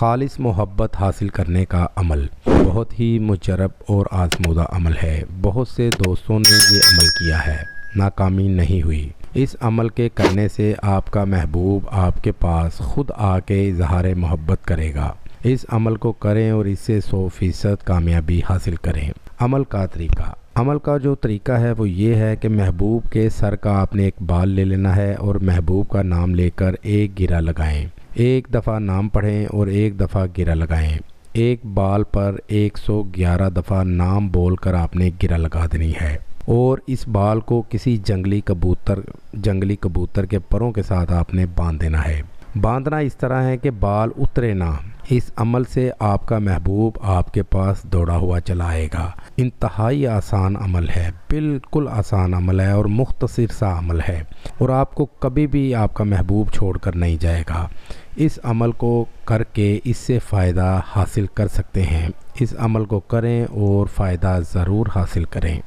خالص محبت حاصل کرنے کا عمل بہت ہی مجرب اور آزمودہ عمل ہے۔ بہت سے دوستوں نے یہ عمل کیا ہے، ناکامی نہیں ہوئی۔ اس عمل کے کرنے سے آپ کا محبوب آپ کے پاس خود آ کے اظہار محبت کرے گا۔ اس عمل کو کریں اور اس سے 100% کامیابی حاصل کریں۔ عمل کا طریقہ، عمل کا جو طریقہ ہے وہ یہ ہے کہ محبوب کے سر کا آپ نے ایک بال لے لینا ہے اور محبوب کا نام لے کر ایک گرہ لگائیں۔ ایک دفعہ نام پڑھیں اور ایک دفعہ گرہ لگائیں۔ ایک بال پر 111 دفعہ نام بول کر آپ نے گرہ لگا دینی ہے اور اس بال کو کسی جنگلی کبوتر کے پروں کے ساتھ آپ نے باندھ دینا ہے۔ باندھنا اس طرح ہے کہ بال اترے نہ۔ اس عمل سے آپ کا محبوب آپ کے پاس دوڑا ہوا چلا آئے گا۔ انتہائی آسان عمل ہے، بالکل آسان عمل ہے اور مختصر سا عمل ہے، اور آپ کو کبھی بھی آپ کا محبوب چھوڑ کر نہیں جائے گا۔ اس عمل کو کر کے اس سے فائدہ حاصل کر سکتے ہیں۔ اس عمل کو کریں اور فائدہ ضرور حاصل کریں۔